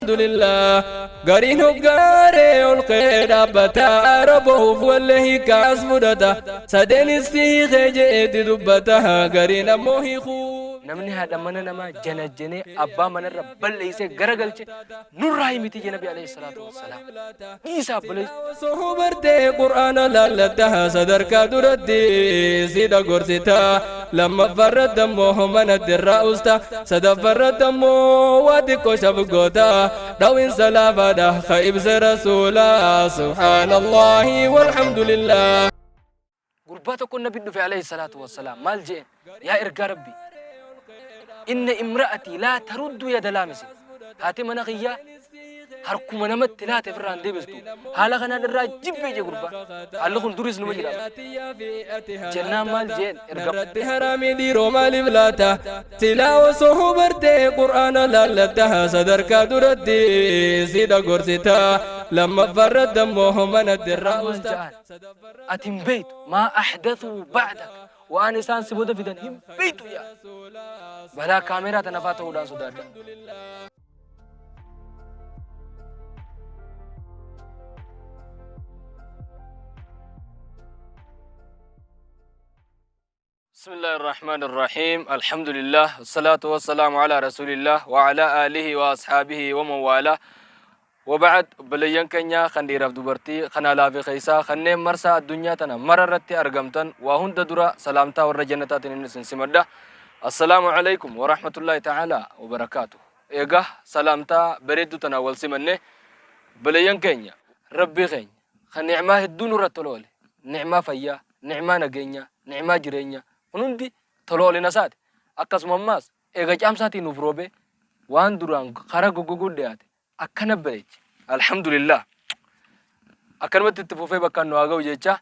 والحمد لله قرين قاري الخير أبتا ربه فوله كاسمدتا سدين السيخ جئت دبتها قرين موهي خو namni haadha mana namaa janajjanee abbaa manarra balleessee garagalche nurraa miti je nabi alayhi salatu wassalaam isa balleesse sohubarte qur'aana lallataha sadarkaa duratti sida gorsita lamma farradammoo manattirraa usta sadaffarradammoo waa xiqqoo shabgoota dhawin salaafadha ka ibse rasuula subhaanallahi walhamdulillah gurbaa tokko nabi dhufe alayhi salatu wassalaam maal jeen yaa ergaa rabbi إن امرأتي لا ترد يد لامس هاتي من أخيا هركم نمت لا تفران دي بستو هلا خنا الراجب بيجي قربا الله خن دوريس نمجرا جنة مال جين رد حرامي دي روما لبلاتا تلاوة صحبرتي قرآن لالتها صدرك دردي سيدا قرستا لما فرد دمه من الدراء أتم بيت ما أحدثوا بعدك وأنا إنسان سبودة في دنهم بيتو يا بلا كاميرا تنفاته ودا سودادا بسم الله الرحمن الرحيم الحمد لله والصلاة والسلام على رسول الله وعلى آله وأصحابه ومن والاه وبعد بليان كنيا خندير عبد برتي خنا لا في خيسا خنّي مرسا الدنيا تنا مررتي أرجمتن وهون تدرا سلامتا ورجنتا تنين سمدا السلام عليكم ورحمة الله تعالى وبركاته إيجا سلامتا بريدو تناول سمنة بليان كنيا ربي خين خنعمة الدون رتلول نعمة فيا نعمة نجينيا نعمة جرينيا ونندي تلول نسات أكاس مماس إيجا جام ساتي نفروبه وان دران خارج جوجو ديات أكنا بريج الحمد لله أكنا تتفوفي بكان نواجو جيتشا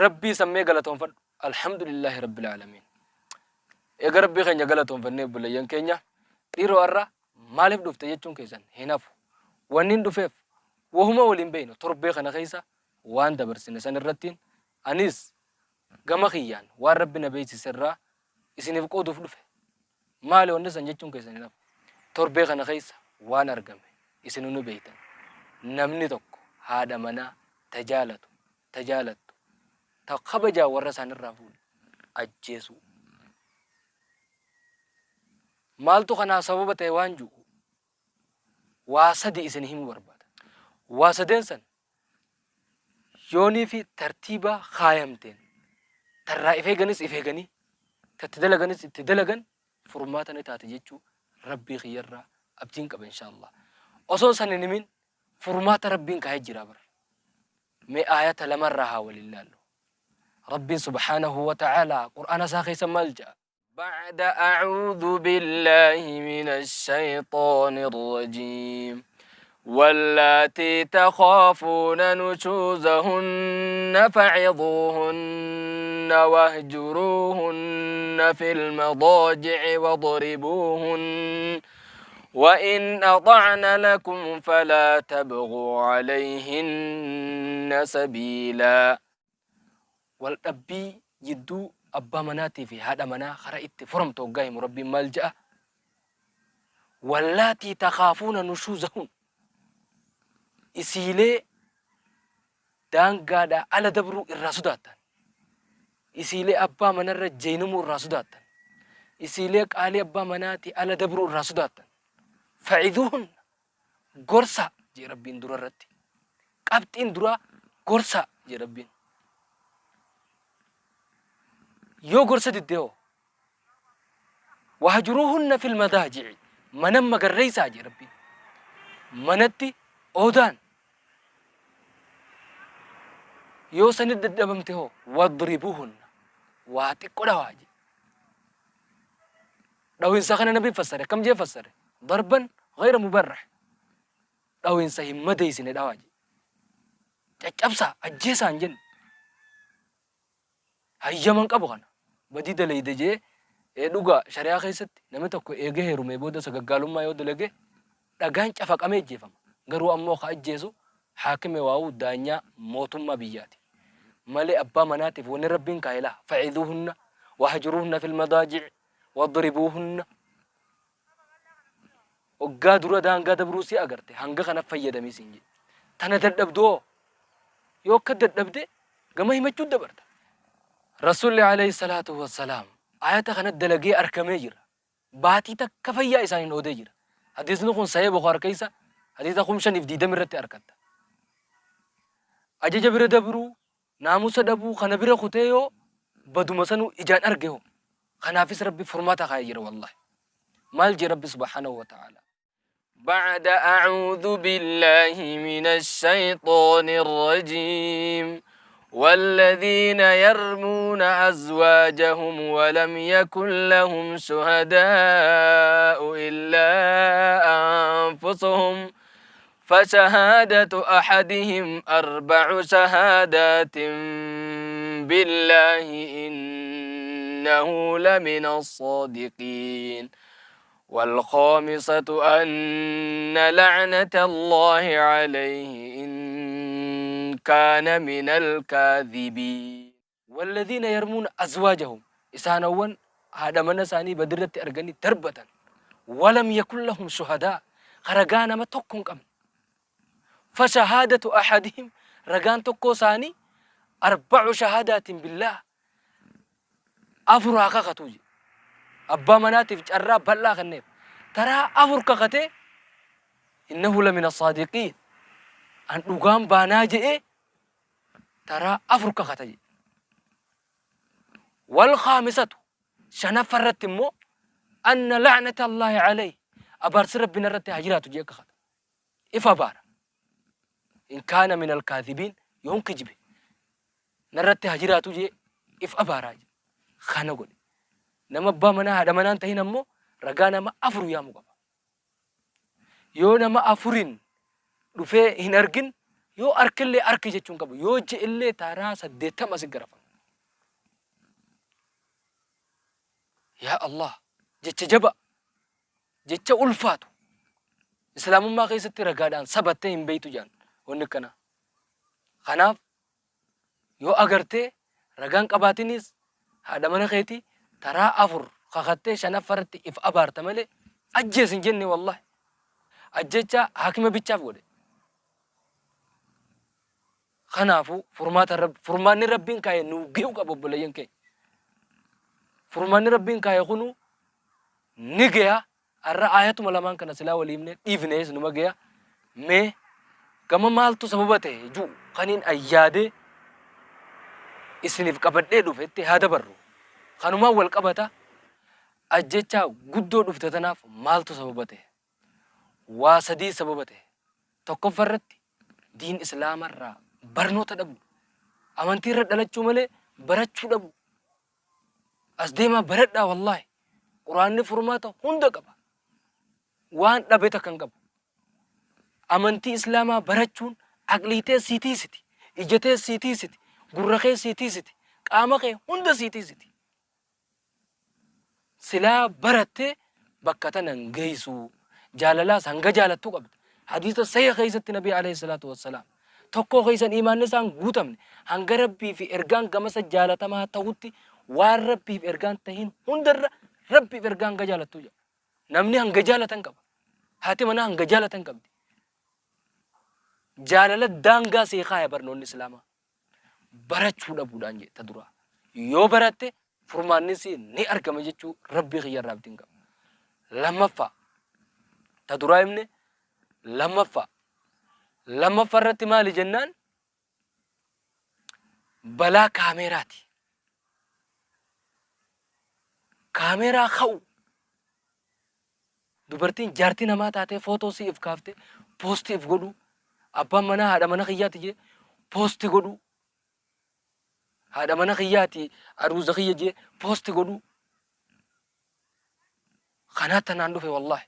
ربي سمي غلطهم فن الحمد لله رب العالمين إيجا ربي خين غلطهم فن نبلا ينكينيا إيرو أرا مالف دفت يجون كيسان هنافو وانين دفيف وهما ولين بينه تربي خنا خيسا وان دبر سنة الرتين أنيس جما خيان وان ربنا بيتي سرّا إسني بقودو فلوفه مالي ونسان يجون كيسان هنافو تربي خنا خيسا وان أرجمه إسنونو بيتا نمني توكو هذا منا تجالت تقبجا ورسان الرافول أجيسو مالتو خنا سبب تيوانجو واسدي إسنهم ورباد واسدين سن يوني في ترتيبة خايمتين ترى إفيغني تتدلغن فرماتنا تاتجيجو ربي خيرا أبتين كب إن شاء الله أصلا سننمين فرمات ربين كهجي رابر مي آيات لمرها ولله ربي سبحانه وتعالى قرآن ساخي سمالجا بعد أعوذ بالله من الشيطان الرجيم واللاتي تخافون نشوزهن فعظوهن واهجروهن في المضاجع واضربوهن وإن أطعن لكم فلا تبغوا عليهن سبيلا والأبي يدو أبا مناتي في هذا منا خرأت فرم توقعي مربي ملجأ واللاتي تخافون نشوزهن إسيلي دانقادا على دبرو الرسوداتا إسيلي أبا من الرجينمو الرسوداتا إسيلي قالي أبا مناتي على دبرو الرسوداتا فعذوهن قرصة جي ربين درا رتي قبتين درا قرصة جي ربين يو قرصة ديو وهجروهن في المضاجع منم قريسا جي ربين منتي أودان يو سند دبمتهو واضربوهن واتقوا دواجي لو إنسان نبي فسره كم جي فسره ضربا غير مبرح لو إنسان مدي سنة دواجي تجابسا أجيسا جن هيا من كابوغانا بدي دلي دجي دوغا شريعة خيست نمتكو إيجي رمي بودا سقالوم ما يود لجي دغان چفق أمي جيفم غرو أمو خاجيسو حاكم واو دانيا موتم بياتي مالي أبا مناتف ونربين كايلا فعذوهن وهجروهن في المضاجع واضربوهن waggaa dura daangaa dabruu si agarte hanga kana fayyadamii siin jedhe tana dadhabdoo yoo akka dadhabde gama himachuu dabarta rasuulli alayhi salaatu wassalaam ayata kana dalagee argamee jira baatii takka fayyaa isaaniin oodee jira hadiisni kun sahih bukhari keessa hadiisa 520 irratti argatta ajaja bira dabruu naamusa dhabuu kana bira kutee yoo baduma sanuu ijaan arge hoo kanaafis rabbi furmaata kaa'ee jira wallahi maal je rabbi subhanahu wa ta'ala بعد أعوذ بالله من الشيطان الرجيم والذين يرمون أزواجهم ولم يكن لهم شهداء إلا أنفسهم فشهادة أحدهم 4 شهادات بالله إنه لمن الصادقين والخامسة أن لعنة الله عليه إن كان من الكاذبين والذين يرمون أزواجهم إسانوان هذا من ساني بدرة أرغني تربة ولم يكن لهم شهداء خرقانا ما تكون كم فشهادة أحدهم رقان تكو ساني 4 شهادات بالله أفر حقا توجي أبا مناتف جرى بلا خنيف ترى أفر كخته إنه لمن الصادقين أن نقام باناجئ ترى أفر كخته والخامسة شنفرت مو أن لعنة الله عليه أبارس ربنا رت هجرات جيك خد إفبار إن كان من الكاذبين يوم كجبه نرت هجرات جي إفبار خانه قولي nama abbaa manaa haadha manaan tahin ammoo ragaa nama 4 yaamuu qaba yoo nama 4 dhufee hin argin yoo arkillee arki jechuun qaba yoo je'illee taraa 80 asi garafa yaa Allah jecha jaba jecha ulfaatu islaamummaa keessatti ragaadhaan sabattee hin beeytu jaan wanni kana kanaaf yoo agartee ragaan qabaatinis haadha mana keetii ترى أفر خاطر شنفرت إف أبارت ملء أجلس جنّي والله أجلس حاكم بيتشاف قولي خنافو فرمات الرب فرمان ربين كاي نوجيو كابو بلاين كاي فرمان ربين كاي خنو نجيا الرعاية ملمان كنا سلا وليمن إيفنيس نمجيا مي كم مال سببته جو خنين أيادة إسنيف كبدة دوفت هذا برو خانوما والقبتا أجتشا قدو دفتتناف مالتو سببته واسدي سببته تكفرت دين إسلام الرا برنو تدبو أمانتي رد دلتشو ملي برتشو دبو أصديما برد دا والله قرآن فرماتا هندا قبا وان دبتا كان قبو أمانتي إسلاما برتشون عقليتي سيتي سيتي إجتي سيتي سيتي قرخي سيتي سيتي قامقي هندا سيتي سيتي سلا برته بكتنا نجيسو جاللا سانغ جالتو قبل حديث صحيح خيسة النبي عليه الصلاة والسلام تكو خيسة إيمان نسان غوتم هنگ ربي في إرغان قمس جالتا ما توتي وار ربي في إرغان تهين هندر ربي في إرغان جالتو جا نمني هنگ جالتن قبل هاتي منا هنگ جالتن قبل جاللا دانغا سيخا برنون الإسلام برچو دبودان جي تدرا يو برته فرمانيسي ني أركم جتشو ربي غير رابطين قبل لما فا تدرا يمني لما فرت مالي جنان بلا كاميراتي كاميرا خو دوبرتين جارتي نما تاتي فوتو سي افكافته بوستي افغدو أبا منا هذا منا خياتي جي بوستي غدو هذا منا خياتي أروز خيا جي بوستي غدو خنات ناندو في والله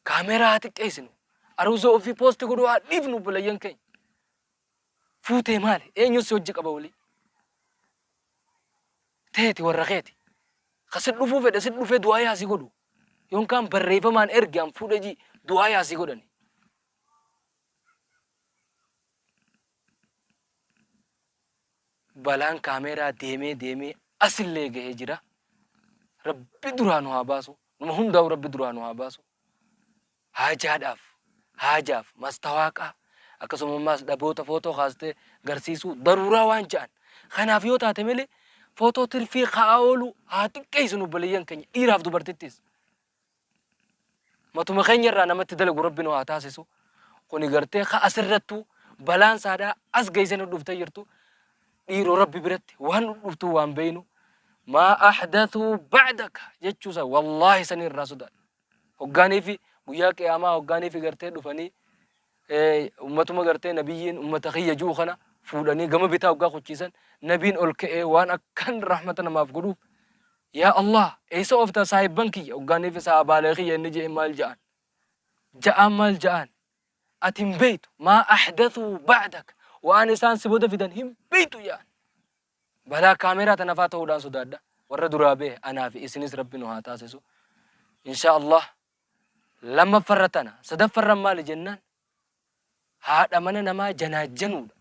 كاميرا هاتك ايسنو أروزو في بوستي غدو هاتنيفنو بلا ينكي فوتي مالي ايه نيو سوجيك أبولي تيتي ورغيتي خسر نفو في دعايا سي غدو يوم كان بريفا مان ارجام فودجي دعايا سي غدوني بلان كاميرا ديمي أصل ليه جرا ربي درانو هاباسو نمهم داو ربي درانو هاباسو haajaadhaaf haajaaf mastawaaqaa akkasumas dhaboota footoo kaastee garsiisuu daruuraa waan ja'an kanaaf yoo taate malee footoo tirfii ka'aa oolu haa xiqqeessinu obboleeyyan keenya dhiiraaf dubartittis matuma keenya irraa namatti dalagu rabbiin haa taasisu kuni gartee ka asirrattu balaan saadaa as geessanii dhuftee jirtu dhiiroo rabbi biratti waan dhuftu waan beeynu maa ahdathuu ba'daka jechuusa wallaahi sanii irraa sodaadha hoggaanii fi guyyaa qiyaamaa hoggaanii fi gartee dhufanii ummatuma gartee nabiyyiin ummata kiyya juu kana fuudhanii gama bitaa hoggaa kuchiisan nabiin ol ka'ee waan akkan rahmata namaaf godhuuf yaa Allah eessa oofta saahibban kiyya hoggaanii fi sahabaalee kiyya inni jee maal ja'an maal ja'an ati hin beeytu maa ahdathuu ba'daka waan isaan si booda fidan hin beeytu ja'an balaa kaameraa tanafaa ta'uudhaan sodaadha warra duraa bee anaa fi isinis rabbi nu haa taasisu insha Allah lammaffarra tana sadaffarra maali jennaan haadha mana namaa janaajjanuudha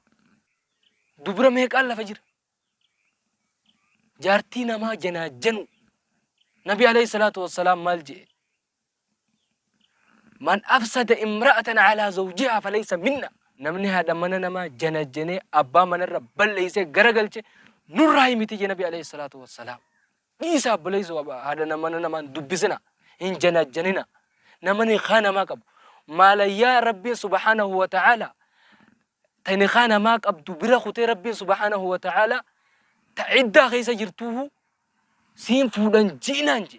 dubra meeqaan lafa jira jaartii namaa janaajjanu nabi alayhi salaatu wassalaam maal jee man afsada imra'atan ala zawjiha falaysa minna namni haadha mana namaa janaajjanee abbaa manarra balleeysee garagalche nurraa himiti jee nabi alayhi salaatu wassalaam dhiisa abboleeysu haadha mana namaan dubbisina hin janaajjanina namani khaanamaa qabu maalayyaa rabbii subhaanahu wa ta'ala tani khaanamaa qabdu bira kutee rabbii subhaanahu wa ta'ala ta'iddaa keessa jirtuuhu siin fuudhan jiinaan je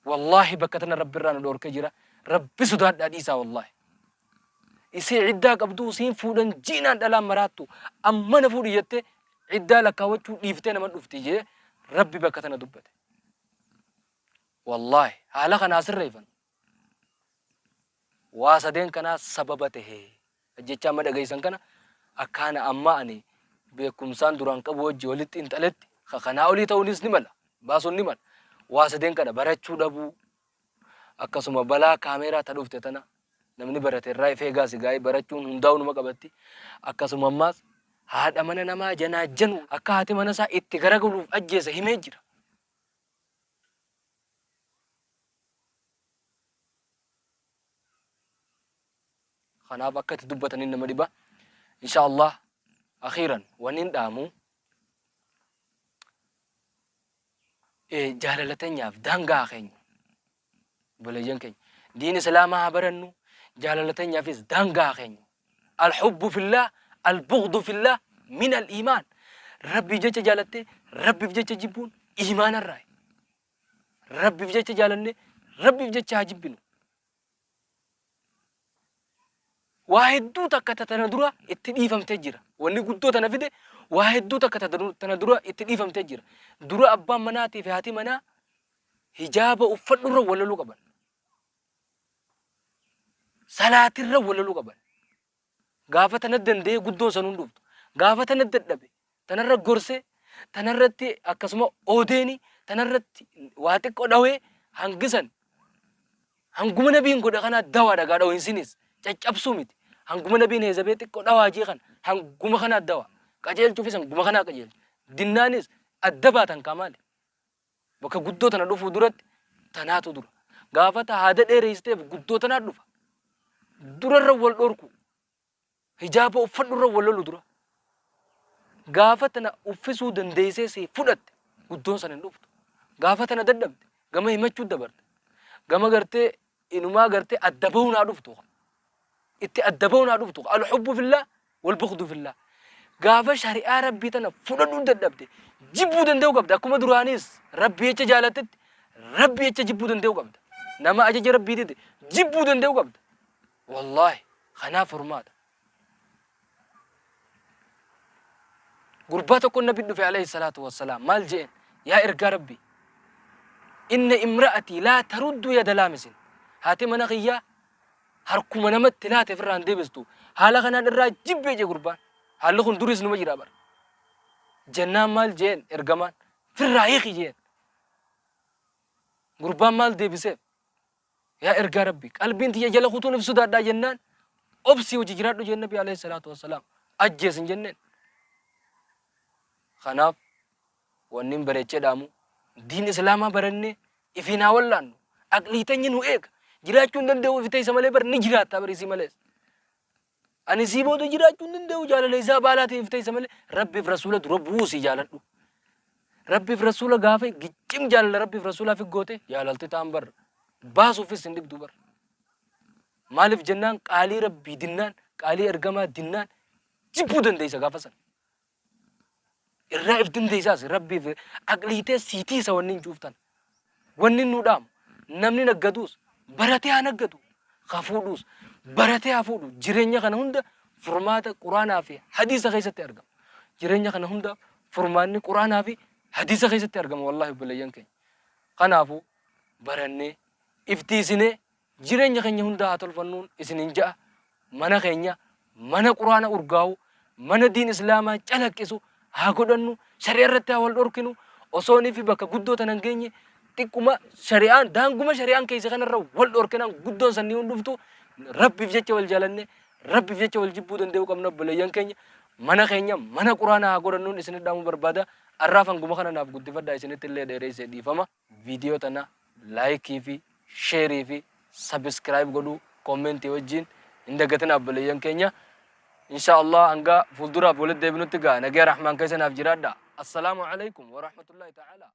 wallahi bakka tana rabbi irraa nu dhoorkee jira rabbi sodaadhaa dhiisaa wallahi isii ciddaa qabduu siin fuudhan jiinaan dhalaan maraattu amma na fuudhi jettee ciddaa lakkaawwachuu dhiiftee nama dhufti jee rabbi bakka tana dubbate والله حالا خنا سريفن واسدين كنا سببته جيچا مد غيسن كنا اكانا اما اني بكم سان دوران قبو جولت انتلت خنا اولي تونس نمل باسون نمل واسدين كنا برچو دبو اكسما بلا كاميرا تدوفت تنا نمني برت راي فيغا سيغاي برچون هنداون مقبتي اكسما ماس هادا من نما جناجن اكاتي منسا اتغرغلو اجيس هيمجرا خنا بكت دبتني نمدبا ان شاء الله اخيرا ونين دامو جاللتن ياف دانغا خين بلجن كين دين اسلام برنو جاللتن يافيس دانغا خين الحب في الله البغض في الله من الايمان ربي جچ جالته ربي جچ جيبون ايمان الراي ربي جچ جالني ربي جچ جيبنو واحدو تكتا تندرا اتديفم تجرا وني قدو تنفيده واحدو تكتا تندرا اتديفم تجرا درا ابا مناتي في هاتي منا حجاب افدر ولا لو قبل صلاه الر ولا لو قبل غافه تندندي قدو سنون دوت غافه تنددبه تنر غورسه تنرتي اكسمو اوديني تنرتي واتق داوي هانغسن هانغوم نبين غدا كنا دوا دغا داو انسينيس caccabsuu miti hanguma nabiin heezabee xiqqoo dhawaajii kan hanguma kana addawa qajeelchuufis hanguma kana qajeelchu dinnaanis adda baatan kamaale bakka guddoo tana dhufuu duratti tanaatu dura gaafata haada dheereysteef guddoo tanaa dhufa durarra wal dhorku hijaaba uffadhurra wal lolu dura gaafa tana uffisuu dandeessee si fudhatte guddoon sana hin dhuftu gaafa tana daddabde gama himachuu dabarte gama gartee inumaa gartee adda bahuu naa dhuftu اتأدبونا دوبتو الحب في الله والبغض في الله غافا شريعة ربي تنا فددو ددبدي جيبو دندو قبدا كما درانيس ربي يچ جالتت ربي يچ جيبو دندو قبدا نما اجج ربي دي جيبو دندو قبدا والله خنا فرمات غرباتك النبي في عليه الصلاة والسلام مال جين يا إرقى ربي إن امرأتي لا ترد يد لامس هاتي مناقيا harkuma namatti laate firraan deebistu haala kanaan irraa jibbee je gurbaan haalli kun duris numa jira bar jannaan maal jeen ergamaan firraa hiiki jeen gurbaan maal deebiseef yaa ergaa rabbi qalbiin tiyya jala kutuun ibsu daadhaa jennaan obsi hojii jiraadhu jeen nabi alayhi salaatu wassalaam ajjeesin jenneen kanaaf wannin bareechee dhaamu diin islaamaa barannee ifiinaa wallaannu aqlii tanya nu eega jiraachuu hin danda'u ifi ta'isa malee bar ni jiraata bar isii malees ani sii booda jiraachuu hin danda'u jaalala isaa baalaatiin ifi ta'isa malee rabbiif rasuula dura buusii jaaladhu rabbiif rasuula gaafa giccim jaalala rabbiif rasuulaa fi goote jaalalti ta'an bar baasuufis hin dhibdu bar maaliif jennaan qaalii rabbii dinnaan qaalii ergamaa dinnaan jibbuu dandeessa gaafa san irraa if dandeessaas rabbiif aqliitee siitii isa wanni hin cuuftan wanni nu dhaamu namni naggaduus baratee haa naggadu hafuudhuus baratee haa fuudhu jireenya kana hunda furmaata quraanaa fi hadiisa keessatti argama jireenya kana hunda furmaanni quraanaa fi hadiisa keessatti argama wallahi obboleeyyan keenya kanaafuu barannee iftiisinee jireenya keenya hunda haa tolfannuun isinin ja'a mana keenya mana quraana urgaa'u mana diin islaamaa calaqqisu haa godhannu shari'a irratti haa wal dhorkinu osoonii fi bakka guddoo tanan geenye xiqquma shari'aan daanguma shari'aan keessa kanarra wal dhorkinan guddoon sannii hunduftu rabbiif jecha wal jaalanne rabbiif jecha wal jibbuu danda'uu qabna obboleeyyan keenya mana keenya mana quraana haa godhannuun isinit dhaamuu barbaada arraaf hanguma kana naaf guddifadhaa isinitti illee dheereessee dhiifama viidiyoo tana laayikii fi sheerii fi subscribe godhuu koomentii wajjin hin dagatin obboleeyyan keenya inshallah anga fuulduraaf walitti deebinutti gaa nagaya rahmaan keessa naaf jiraadha assalaamu alaykum wa rahmatullahi ta'ala